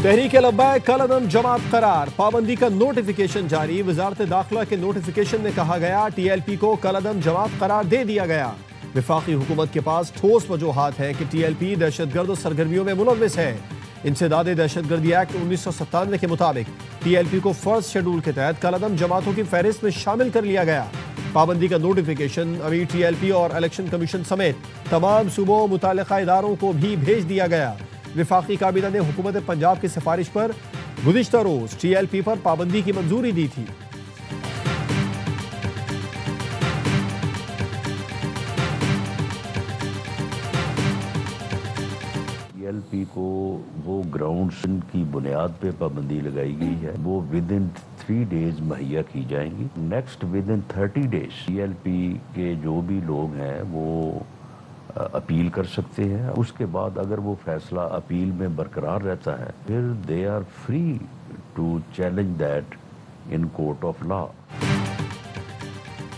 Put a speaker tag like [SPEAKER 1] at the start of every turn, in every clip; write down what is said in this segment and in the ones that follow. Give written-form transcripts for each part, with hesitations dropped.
[SPEAKER 1] तहरीक लब्बैक कलअदम जमात करार, पाबंदी का नोटिफिकेशन जारी। वजारत दाखिला के नोटिफिकेशन में कहा गया TLP को कलअदम जमात करार दे दिया गया। वफाकी हुकूमत के पास ठोस वजूहात हैं कि TLP दहशतगर्द सरगर्मियों में मुलव्विस है। इंसदादे दहशतगर्दी एक्ट 1997 के मुताबिक TLP को फर्स्ट शेड्यूल के तहत कलअदम जमातों की फहरिस्त में शामिल कर लिया गया। पाबंदी का नोटिफिकेशन अभी TLP और इलेक्शन कमीशन समेत तमाम सूबों मुताल्लिका इदारों को भी भेज दिया गया। वफाकी काबीना ने हुकूमत पंजाब की सिफारिश पर गुज़िश्ता रोज TLP पर पाबंदी की मंजूरी दी थी।
[SPEAKER 2] TLP को वो ग्राउंड्स की बुनियाद पे पाबंदी लगाई गई है, वो विद इन 3 डेज मुहैया की जाएंगी। Next with in 30 days TLP के जो भी लोग हैं वो अपील कर सकते हैं। उसके बाद अगर वो फैसला अपील में बरकरार रहता है फिर they are free to challenge that in court of law.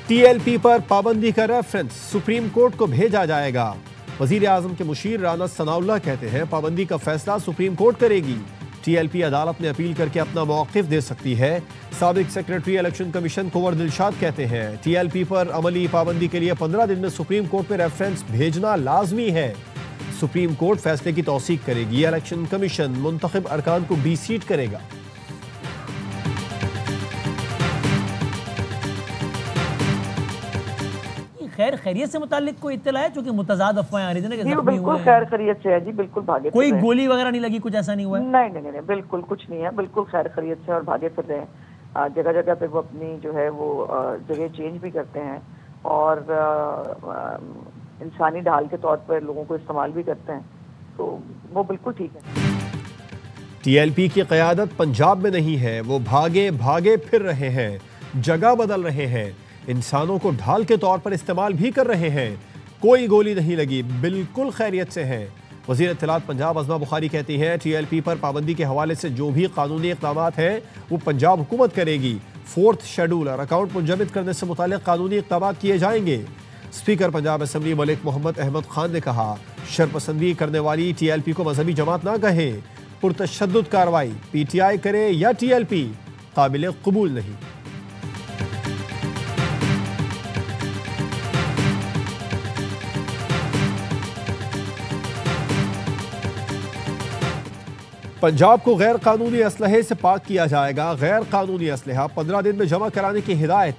[SPEAKER 1] TLP पर पाबंदी का रेफरेंस सुप्रीम कोर्ट को भेजा जाएगा। वजीर आजम के मुशीर राना सनाउल्लाह कहते हैं पाबंदी का फैसला सुप्रीम कोर्ट करेगी। TLP अदालत में अपील करके अपना मौक़िफ़ दे सकती है। साबिक सेक्रेटरी इलेक्शन कमीशन कुंवर दिलशाद कहते हैं TLP पर अमली पाबंदी के लिए 15 दिन में सुप्रीम कोर्ट में रेफरेंस भेजना लाजमी है। सुप्रीम कोर्ट फैसले की तौसीक करेगी। इलेक्शन कमीशन मुंतखब अरकान को डीसीट करेगा।
[SPEAKER 3] खैर खैरियत से मुतालिक कोई इत्तला है, चूंकि मुतजाद अफवाहें आ रही थी ना कि जख्मी
[SPEAKER 4] बिल्कुल
[SPEAKER 3] हुए हैं।
[SPEAKER 4] खैर खैरियत से है जी, बिल्कुल भागे
[SPEAKER 3] कोई
[SPEAKER 4] फिर रहे हैं।
[SPEAKER 3] गोली वगैरह नहीं लगी, कुछ ऐसा नहीं हुआ है?
[SPEAKER 4] नहीं, बिल्कुल कुछ नहीं है, बिल्कुल खैर खैरियत से और भागे फिर रहे हैं। जगह जगह पे वो अपनी जो है वो जगह चेंज भी करते हैं और इंसानी ढाल के तौर पर लोगों को इस्तेमाल भी करते हैं, तो वो बिल्कुल ठीक है।
[SPEAKER 1] TLP की क़यादत पंजाब में नहीं है, वो भागे भागे फिर रहे हैं, जगह बदल रहे हैं, इंसानों को ढाल के तौर पर इस्तेमाल भी कर रहे हैं। कोई गोली नहीं लगी, बिल्कुल खैरियत से है। वज़ीर इत्तलात पंजाब अज़मा बुखारी कहती हैं TLP पर पाबंदी के हवाले से जो भी कानूनी इक़दामात हैं वो पंजाब हुकूमत करेगी। 4th शेड्यूल और अकाउंट मुंजमद करने से मुताल्लिक़ कानूनी इक़दामात किए जाएंगे। स्पीकर पंजाब असम्बली मलिक मोहम्मद अहमद खान ने कहा शरपसंदी करने वाली TLP को मजहबी जमात ना कहे। पुरतशद्दुद कार्रवाई PTI करे या TLP काबिल कबूल नहीं। पंजाब को गैर कानूनी असलहे से पाक किया जाएगा। गैर कानूनी असलहा 15 दिन में जमा कराने की हिदायत।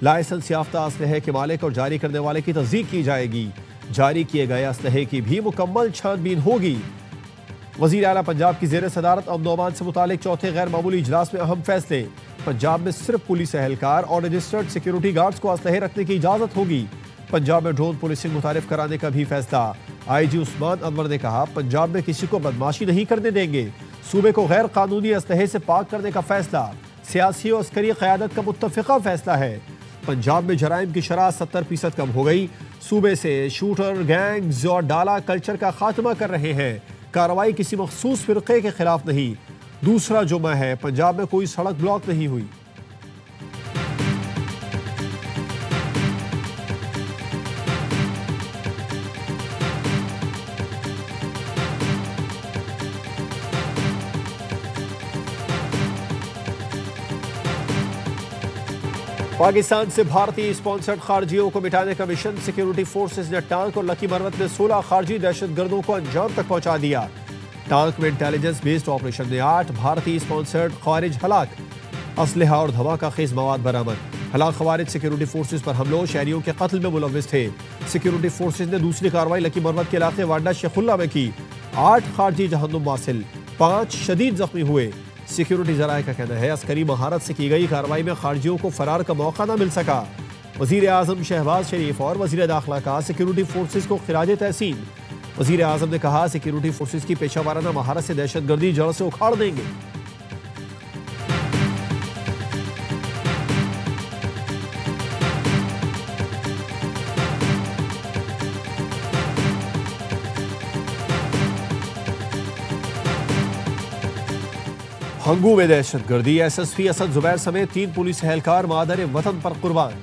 [SPEAKER 1] लाइसेंस याफ्ता असलहे के मालिक और जारी करने वाले की तस्दीक की जाएगी। जारी किए गए असलहे की भी मुकम्मल छानबीन होगी। वज़ीर आला पंजाब की ज़ेर सदारत अमन व अमान से मुतालिक चौथे गैर मामूली इजलास में अहम फैसले। पंजाब में सिर्फ पुलिस एहलकार और रजिस्टर्ड सिक्योरिटी गार्ड्स को असलहे रखने की इजाज़त होगी। पंजाब में ड्रोन पुलिसिंग मुतारिफ कराने का भी फैसला। IG उस्मान अनवर ने कहा पंजाब में किसी को बदमाशी नहीं करने देंगे। सूबे को गैर कानूनी असलहे से पाक करने का फैसला सियासी और अस्करी क़यादत का मुत्तफ़िक़ा फैसला है। पंजाब में जराइम की शरह 70% कम हो गई। सूबे से शूटर गैंग्स और डाला कल्चर का खात्मा कर रहे हैं। कार्रवाई किसी मखसूस फ़िरक़े के खिलाफ नहीं। दूसरा जुमा है, पंजाब में कोई सड़क ब्लॉक नहीं हुई। पाकिस्तान से भारतीय स्पॉन्सर्ड खारजियों को मिटाने का मिशन। सिक्योरिटी फोर्सेस ने टांक और लकी मरवत में 16 खारजी दहशतगर्दों को अंजाम तक पहुंचा दिया। टांक में इंटेलिजेंस बेस्ड ऑपरेशन में 8 भारतीय स्पॉन्सर्ड खारिज हलाक। असलहा और धमाका खेज मवाद बरामद। हलाक खवारिज सिक्योरिटी फोर्सेस पर हमलों, शहरियों के कत्ल में मुलव्विस थे। सिक्योरिटी फोर्सेस ने दूसरी कार्रवाई लकी मरवत के इलाके वाडा शेखुल्ला में की। 8 खारजी जहन्नुम वासिल, 5 शदीद जख्मी हुए। सिक्योरिटी जराये का कहना है अस्करी महारत से की गई कार्रवाई में खारजियों को फरार का मौका न मिल सका। वज़ीर आज़म शहबाज शरीफ और वज़ीर दाखिला का सिक्योरिटी फोर्सेस को खिराज तहसीन। वज़ीर आज़म ने कहा सिक्योरिटी फोर्सेस की पेशा वाराना महारत से दहशतगर्दी जड़ से उखाड़ देंगे। हंगू में दहशतगर्दी। SSP असद जुबैर समेत 3 पुलिस एहलकार मादर वतन पर कुर्बान।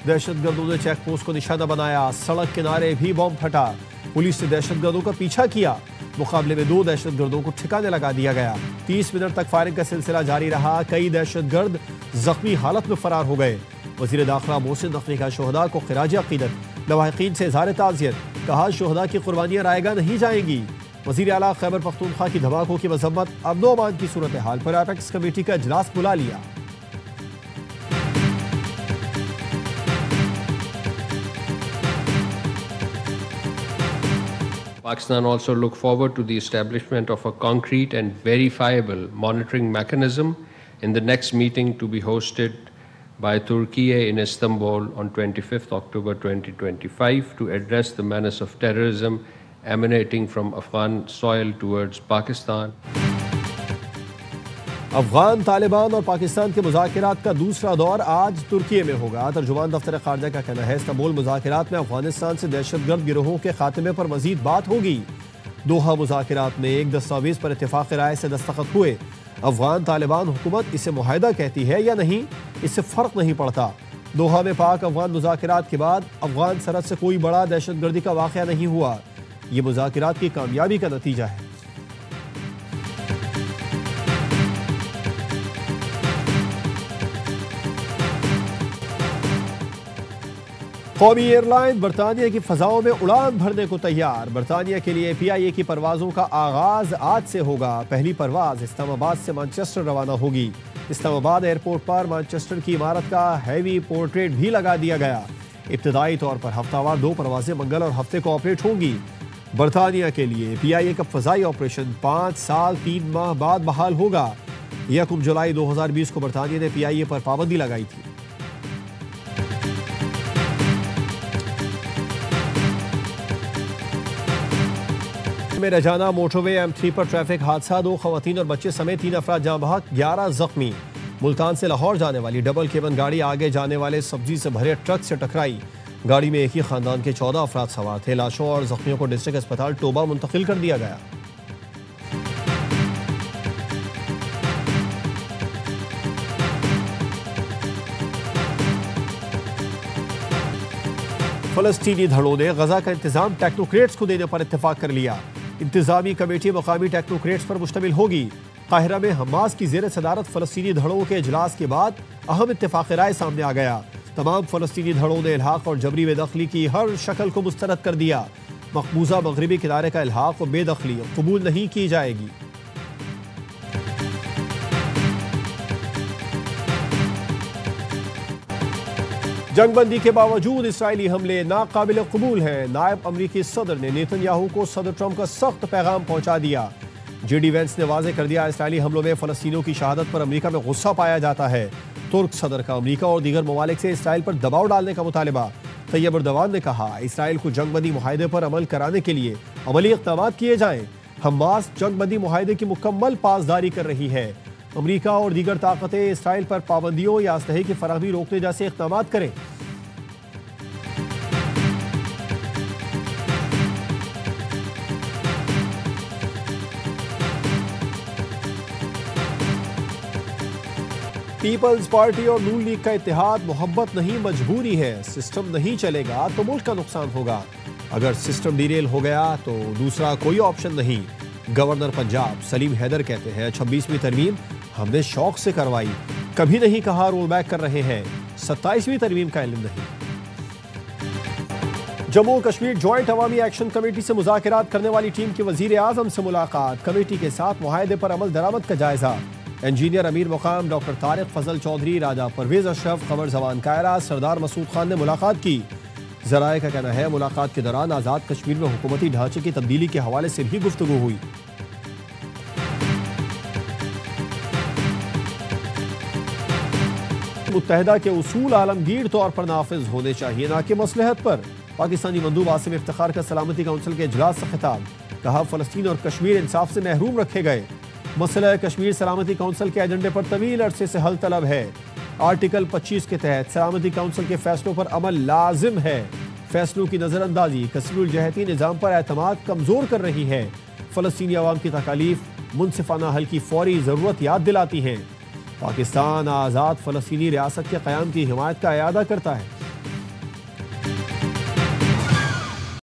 [SPEAKER 1] दहशतगर्दों ने चेक पोस्ट को निशाना बनाया। सड़क किनारे भी बम फटा। पुलिस ने दहशतगर्दों का पीछा किया। मुकाबले में 2 दहशतगर्दों को ठिकाने लगा दिया गया। 30 मिनट तक फायरिंग का सिलसिला जारी रहा। कई दहशतगर्द जख्मी हालत में फरार हो गए। वज़ीर दाखिला मोहसिन नकवी का शोहदा को खिराज अकीदत, लवाहिकीन से इज़हार ताज़ियत, कहा शोहदा की कुर्बानियाँ रायगा नहीं जाएंगी। वज़ीर आला खैबर पख्तूनख्वा की धमाकों की मजम्मत, अमन व अमान की सूरत हाल पर एपेक्स कमेटी का इजलास बुला लिया।
[SPEAKER 5] Pakistan also look forward to the establishment of a concrete and verifiable monitoring mechanism in the next meeting to be hosted by Turkey in Istanbul on 25th October 2025 to address the menace of terrorism emanating from Afghan soil towards Pakistan.
[SPEAKER 1] Afghan, Taliban और पाकिस्तान के मुज़ाकिरात का दूसरा दौर आज तुर्की में होगा। तर्जुमान दफ्तर खारजा का कहना है इस्तांबुल मुज़ाकिरात में अफगानिस्तान से दहशतगर्द गिरोहों के खात्मे पर मजीद बात होगी। दोहा मुज़ाकिरात में एक दस्तावेज पर इत्तेफाक राय से दस्तखत हुए। अफगान तालिबान हुकूमत इसे मुआहिदा कहती है या नहीं, इससे फ़र्क नहीं पड़ता। दोहा में पाक अफगान मुज़ाकिरात के बाद अफगान सरहद से कोई बड़ा दहशतगर्दी का वाक़या नहीं हुआ। ये मुज़ाकिरात की कामयाबी का नतीजा है। कौमी एयरलाइन बरतानिया की फ़ज़ाओं में उड़ान भरने को तैयार। बरतानिया के लिए PIA की परवाज़ों का आगाज़ आज से होगा। पहली परवाज़ इस्लामाबाद से मैनचेस्टर रवाना होगी। इस्लामाबाद एयरपोर्ट पर मैनचेस्टर की इमारत का हैवी पोर्ट्रेट भी लगा दिया गया। इब्तदाई तौर पर हफ्तावार 2 परवाज़ें मंगल और हफ्ते को ऑपरेट होंगी। बरतानिया के लिए PIA का फ़ज़ाई ऑपरेशन 5 साल 3 माह बाद बहाल होगा। 1 जुलाई 2020 को बरतानिया ने PIA पर पाबंदी लगाई थी। में रजाना मोटरवे M3 पर ट्रैफिक हादसा, 2 खवातीन और बच्चे समेत 3 अफराद जाँ बहक, 11 जख्मी। मुल्तान से लाहौर जाने वाली डबल केबन गाड़ी आगे जाने वाले सब्जी से भरे ट्रक से टकराई। गाड़ी में एक ही खानदान के 14 अफराद सवार थे। लाशों और जख्मियों को डिस्ट्रिक्ट अस्पताल टोबा मुंतकिल कर दिया गया। फलस्तीनी धड़ों ने गजा का इंतजाम टेक्नोक्रेट्स को देने पर इत्तेफाक कर लिया। इंतजामी कमेटी मकामी टेक्नोक्रेट्स पर मुश्तमिल होगी। काहिरा में हमास की ज़ेर सदारत फलस्तीनी धड़ों के इजलास के बाद अहम इत्तेफाक राय सामने आ गया। तमाम फलस्तीनी धड़ों ने इल्हाक और जबरी बेदखली की हर शक्ल को मुस्तरद कर दिया। मकबूजा मगरबी किनारे का इल्हाक और बेदखली कबूल नहीं की जाएगी। जंगबंदी के बावजूद इसराइली हमले नाकाबिल कबूल हैं। नायब अमरीकी सदर ने नेतन्याहू को सदर ट्रंप का सख्त पैगाम पहुंचा दिया। JD वेंस ने वाज़ेह कर दिया इसराइली हमलों में फ़लस्तीनियों की शहादत पर अमरीका में गुस्सा पाया जाता है। तुर्क सदर का अमरीका और दीगर ममालिक से इसराइल पर दबाव डालने का मुतालबा। तैयब एर्दोगान ने कहा इसराइल को जंगबंदी मुआहदे पर अमल कराने के लिए अमली इक़दाम किए जाएं। हमास जंगबंदी मुआहदे की मुकम्मल पासदारी कर रही है। अमरीका और दीगर ताकतें इसराइल पर पाबंदियों या असलहे की फराहमी रोकने जैसे इक़दाम करें। पीपल्स पार्टी और नून लीग का इत्तेहाद मोहब्बत नहीं मजबूरी है। सिस्टम नहीं चलेगा तो मुल्क का नुकसान होगा। अगर सिस्टम डिरेल हो गया तो दूसरा कोई ऑप्शन नहीं। गवर्नर पंजाब सलीम हैदर कहते हैं 26वीं तरमीम हमने शौक से करवाई, कभी नहीं कहा रोल बैक कर रहे हैं। 27वीं तरमीम का इल्म नहीं। जम्मू कश्मीर जॉइंट अवामी एक्शन कमेटी से मुज़ाकिरात करने वाली टीम की वज़ीर आज़म से मुलाकात। कमेटी के साथ मुआहदे पर अमल दरामद का जायजा। इंजीनियर अमीर मुकाम डॉक्टर तारिक फजल चौधरी, राजा परवेज अशरफ, कमर जमान कायरा, सरदार मसूद खान ने मुलाकात की। ज़राए का कहना है मुलाकात के दौरान आज़ाद कश्मीर में हुकूमती ढांचे की तब्दीली के हवाले से भी गुफ्तगू हुई। मुत्तहिदा के उसूल आलमगीर तौर पर नाफिज होने चाहिए, ना कि मसलहत पर। पाकिस्तानी मंदूब आसिम इफ्तिखार का सलामती काउंसिल के इजलास से खिताब। कहा फ़लस्तीन और कश्मीर इंसाफ से महरूम रखे गए। मसला कश्मीर सलामती काउंसिल के एजेंडे पर तवील अरसे से हल तलब है। आर्टिकल 25 के तहत सलामती काउंसिल के फैसलों पर अमल लाजिम है। फैसलों की नज़रअंदाजी कसीरुल जहती निज़ाम पर एतमाद कमज़ोर कर रही है। फ़लस्तीनी अवाम की तकालीफ मुनसिफाना हल की फौरी ज़रूरत याद दिलाती हैं। पाकिस्तान आज़ाद फ़लस्तीनी रियासत के क़याम की हिमायत का इरादा करता है।